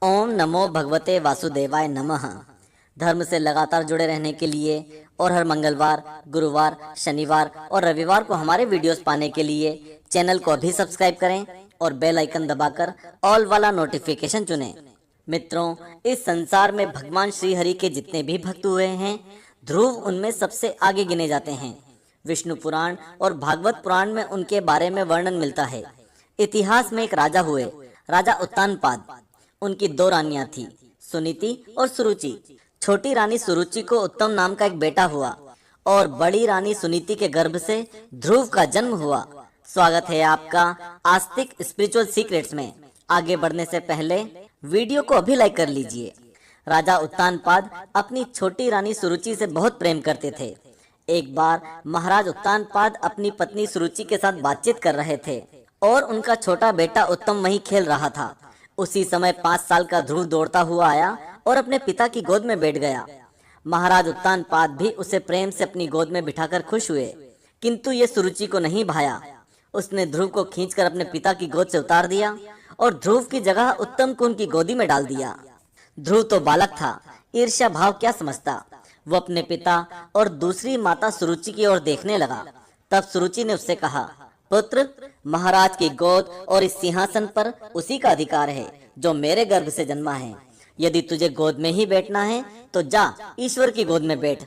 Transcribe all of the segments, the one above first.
ओम नमो भगवते वासुदेवाय नमः। धर्म से लगातार जुड़े रहने के लिए और हर मंगलवार, गुरुवार, शनिवार और रविवार को हमारे वीडियोस पाने के लिए चैनल को अभी सब्सक्राइब करें और बेल आइकन दबाकर ऑल वाला नोटिफिकेशन चुनें। मित्रों, इस संसार में भगवान श्री हरि के जितने भी भक्त हुए हैं, ध्रुव उनमें सबसे आगे गिने जाते हैं। विष्णु पुराण और भागवत पुराण में उनके बारे में वर्णन मिलता है। इतिहास में एक राजा हुए, राजा उत्तानपाद। उनकी दो रानियां थी, सुनीति और सुरुचि। छोटी रानी सुरुचि को उत्तम नाम का एक बेटा हुआ और बड़ी रानी सुनीति के गर्भ से ध्रुव का जन्म हुआ। स्वागत है आपका आस्तिक स्पिरिचुअल सीक्रेट्स में। आगे बढ़ने से पहले वीडियो को अभी लाइक कर लीजिए। राजा उत्तानपाद अपनी छोटी रानी सुरुचि से बहुत प्रेम करते थे। एक बार महाराज उत्तानपाद अपनी पत्नी सुरुचि के साथ बातचीत कर रहे थे और उनका छोटा बेटा उत्तम वहीं खेल रहा था। उसी समय 5 साल का ध्रुव दौड़ता हुआ आया और अपने पिता की गोद में बैठ गया। महाराज उत्तानपाद भी उसे प्रेम से अपनी गोद में बिठाकर खुश हुए, किंतु ये सुरुचि को नहीं भाया। उसने ध्रुव को खींचकर अपने पिता की गोद से उतार दिया और ध्रुव की जगह उत्तम को उनकी गोदी में डाल दिया। ध्रुव तो बालक था, ईर्ष्या भाव क्या समझता। वो अपने पिता और दूसरी माता सुरुचि की ओर देखने लगा। तब सुरुचि ने उससे कहा, पुत्र, महाराज की गोद और इस सिंहासन पर उसी का अधिकार है जो मेरे गर्भ से जन्मा है। यदि तुझे गोद में ही बैठना है तो जा ईश्वर की गोद में बैठ।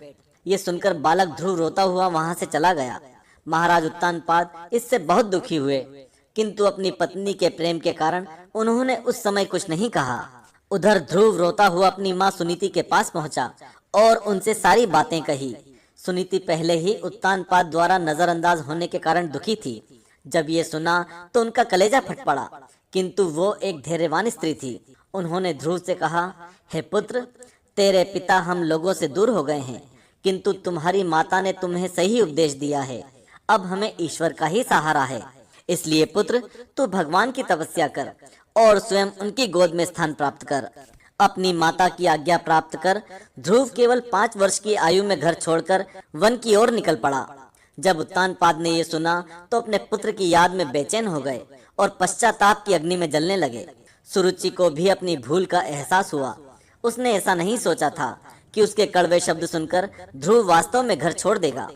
ये सुनकर बालक ध्रुव रोता हुआ वहां से चला गया। महाराज उत्तानपाद इससे बहुत दुखी हुए, किंतु अपनी पत्नी के प्रेम के कारण उन्होंने उस समय कुछ नहीं कहा। उधर ध्रुव रोता हुआ अपनी माँ सुनीति के पास पहुंचा और उनसे सारी बातें कही। सुनीति पहले ही उत्तानपाद द्वारा नजरअंदाज होने के कारण दुखी थी। जब ये सुना तो उनका कलेजा फट पड़ा, किंतु वो एक धैर्यवान स्त्री थी। उन्होंने ध्रुव से कहा, हे पुत्र, तेरे पिता हम लोगों से दूर हो गए हैं, किंतु तुम्हारी माता ने तुम्हें सही उपदेश दिया है। अब हमें ईश्वर का ही सहारा है। इसलिए पुत्र, तू भगवान की तपस्या कर और स्वयं उनकी गोद में स्थान प्राप्त कर। अपनी माता की आज्ञा प्राप्त कर ध्रुव केवल 5 वर्ष की आयु में घर छोड़कर वन की ओर निकल पड़ा। जब उत्तानपाद ने यह सुना तो अपने पुत्र की याद में बेचैन हो गए और पश्चाताप की अग्नि में जलने लगे। सुरुचि को भी अपनी भूल का एहसास हुआ। उसने ऐसा नहीं सोचा था कि उसके कड़वे शब्द सुनकर ध्रुव वास्तव में घर छोड़ देगा,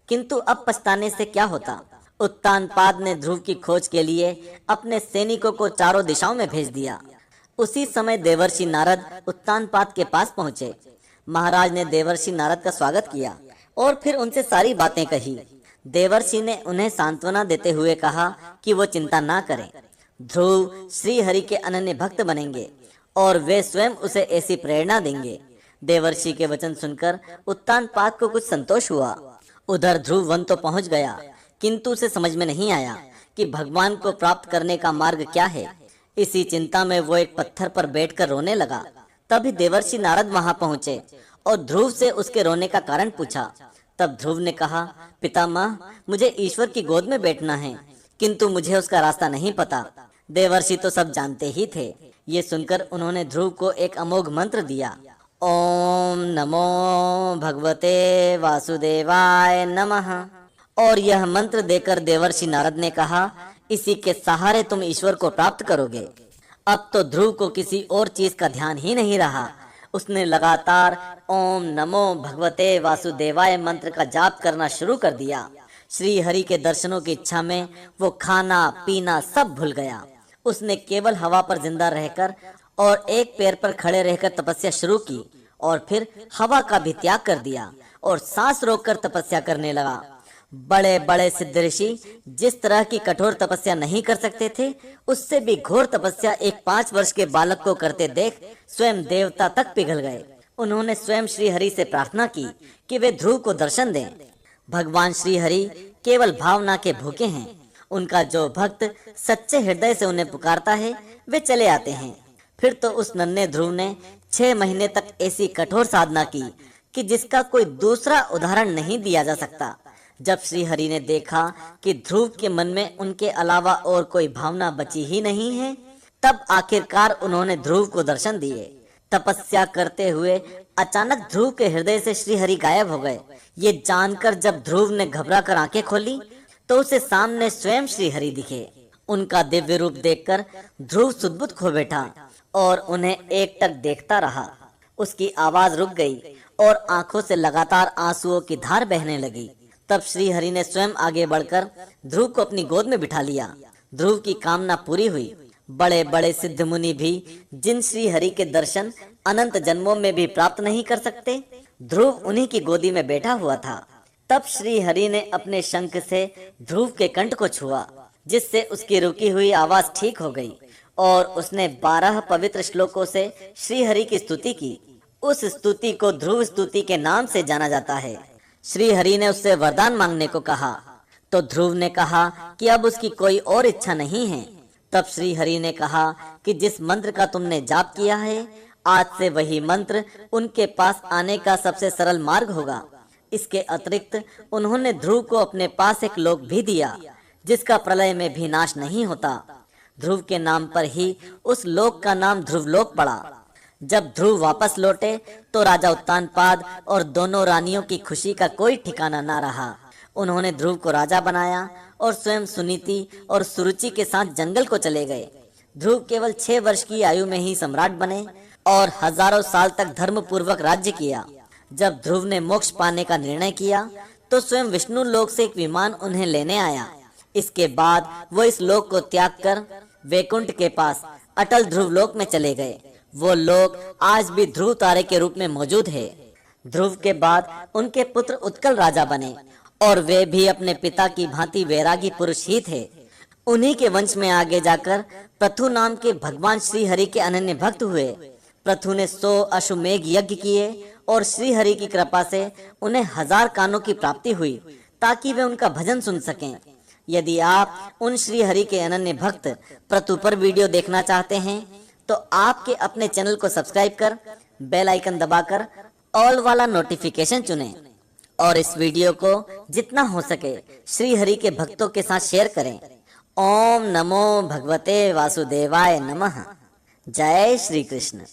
किंतु अब पछताने से क्या होता। उत्तानपाद ने ध्रुव की खोज के लिए अपने सैनिकों को चारों दिशाओं में भेज दिया। उसी समय देवर्षि नारद उत्तानपाद के पास पहुंचे। महाराज ने देवर्षि नारद का स्वागत किया और फिर उनसे सारी बातें कही। देवर्षि ने उन्हें सांत्वना देते हुए कहा कि वो चिंता ना करें। ध्रुव श्री हरि के अनन्य भक्त बनेंगे और वे स्वयं उसे ऐसी प्रेरणा देंगे। देवर्षि के वचन सुनकर उत्तानपाद को कुछ संतोष हुआ। उधर ध्रुव वन तो पहुंच गया, किंतु उसे समझ में नहीं आया कि भगवान को प्राप्त करने का मार्ग क्या है। इसी चिंता में वो एक पत्थर पर बैठकर रोने लगा। तभी देवर्षि नारद वहां पहुंचे और ध्रुव से उसके रोने का कारण पूछा। तब ध्रुव ने कहा, पितामह, मुझे ईश्वर की गोद में बैठना है, किंतु मुझे उसका रास्ता नहीं पता। देवर्षि तो सब जानते ही थे। ये सुनकर उन्होंने ध्रुव को एक अमोघ मंत्र दिया। ओम नमो भगवते वासुदेवाय नमः। और यह मंत्र देकर देवर्षि नारद ने कहा, इसी के सहारे तुम ईश्वर को प्राप्त करोगे। अब तो ध्रुव को किसी और चीज का ध्यान ही नहीं रहा। उसने लगातार ओम नमो भगवते वासुदेवाय मंत्र का जाप करना शुरू कर दिया। श्री हरि के दर्शनों की इच्छा में वो खाना पीना सब भूल गया। उसने केवल हवा पर जिंदा रहकर और एक पैर पर खड़े रहकर तपस्या शुरू की और फिर हवा का भी त्याग कर दिया और सांस रोककर तपस्या करने लगा। बड़े बड़े सिद्ध ऋषि जिस तरह की कठोर तपस्या नहीं कर सकते थे, उससे भी घोर तपस्या एक 5 वर्ष के बालक को करते देख स्वयं देवता तक पिघल गए। उन्होंने स्वयं श्री हरि से प्रार्थना की कि वे ध्रुव को दर्शन दें। भगवान श्री हरि केवल भावना के भूखे हैं। उनका जो भक्त सच्चे हृदय से उन्हें पुकारता है, वे चले आते हैं। फिर तो उस नन्हे ध्रुव ने 6 महीने तक ऐसी कठोर साधना की कि जिसका कोई दूसरा उदाहरण नहीं दिया जा सकता। जब श्री हरि ने देखा कि ध्रुव के मन में उनके अलावा और कोई भावना बची ही नहीं है, तब आखिरकार उन्होंने ध्रुव को दर्शन दिए। तपस्या करते हुए अचानक ध्रुव के हृदय से श्री हरि गायब हो गए। ये जानकर जब ध्रुव ने घबरा कर आंखें खोली तो उसे सामने स्वयं श्री हरि दिखे। उनका दिव्य रूप देखकर ध्रुव सुदबुद खो बैठा और उन्हें एकटक देखता रहा। उसकी आवाज रुक गई और आंखों से लगातार आंसुओं की धार बहने लगी। तब श्री हरि ने स्वयं आगे बढ़कर ध्रुव को अपनी गोद में बिठा लिया। ध्रुव की कामना पूरी हुई। बड़े बड़े सिद्ध मुनि भी, जिन श्री हरि के दर्शन अनंत जन्मों में भी प्राप्त नहीं कर सकते, ध्रुव उन्हीं की गोदी में बैठा हुआ था। तब श्री हरि ने अपने शंख से ध्रुव के कंठ को छुआ, जिससे उसकी रुकी हुई आवाज ठीक हो गई और उसने 12 पवित्र श्लोकों से श्री हरि की स्तुति की। उस स्तुति को ध्रुव स्तुति के नाम से जाना जाता है। श्री हरि ने उससे वरदान मांगने को कहा, तो ध्रुव ने कहा कि अब उसकी कोई और इच्छा नहीं है। तब श्री हरि ने कहा कि जिस मंत्र का तुमने जाप किया है, आज से वही मंत्र उनके पास आने का सबसे सरल मार्ग होगा। इसके अतिरिक्त उन्होंने ध्रुव को अपने पास एक लोक भी दिया, जिसका प्रलय में भी नाश नहीं होता। ध्रुव के नाम पर ही उस लोक का नाम ध्रुवलोक पड़ा। जब ध्रुव वापस लौटे तो राजा उत्तानपाद और दोनों रानियों की खुशी का कोई ठिकाना ना रहा। उन्होंने ध्रुव को राजा बनाया और स्वयं सुनीति और सुरुचि के साथ जंगल को चले गए। ध्रुव केवल 6 वर्ष की आयु में ही सम्राट बने और हजारों साल तक धर्म पूर्वक राज्य किया। जब ध्रुव ने मोक्ष पाने का निर्णय किया तो स्वयं विष्णु लोक से एक विमान उन्हें लेने आया। इसके बाद वो इस लोक को त्याग कर वैकुंठ के पास अटल ध्रुव लोक में चले गए। वो लोक आज भी ध्रुव तारे के रूप में मौजूद है। ध्रुव के बाद उनके पुत्र उत्कल राजा बने और वे भी अपने पिता की भांति वैरागी पुरुष ही थे। उन्हीं के वंश में आगे जाकर पृथु नाम के भगवान श्री हरि के अनन्य भक्त हुए। पृथु ने 100 अश्वमेघ यज्ञ किए और श्री हरि की कृपा से उन्हें 1000 कानों की प्राप्ति हुई, ताकि वे उनका भजन सुन सकें। यदि आप उन श्री हरि के अनन्य भक्त पृथु पर वीडियो देखना चाहते हैं तो आपके अपने चैनल को सब्सक्राइब कर बेल आइकन दबाकर ऑल वाला नोटिफिकेशन चुनें और इस वीडियो को जितना हो सके श्री हरि के भक्तों के साथ शेयर करें। ओम नमो भगवते वासुदेवाय नमः। जय श्री कृष्ण।